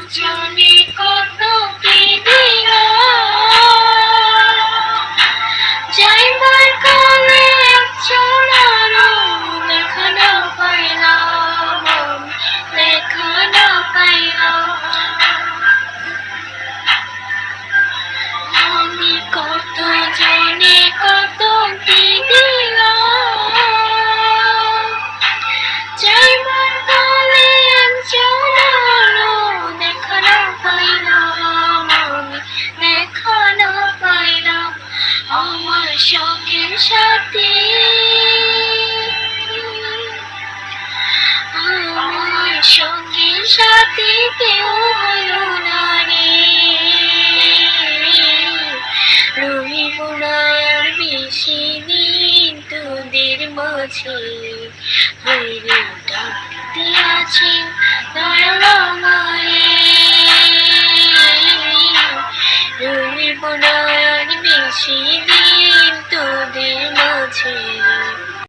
জানি কত কি দিল যাইবার কালে চলারও দেখা না পাইলাম দেখা না পাইলাম আমি কত জানি কত কি দিল যাইবার কালে চলারও দেখা না পাইলাম আমি দেখা না পাইলাম আমার শখের সাথী আমার সঙ্গের সাথী কেউ হলো না রে রহিব না আর বেশি দিন তোদের মাঝে হইরে ডাকতে আছে দয়াল আমারে রহিব না আর বেশি দিন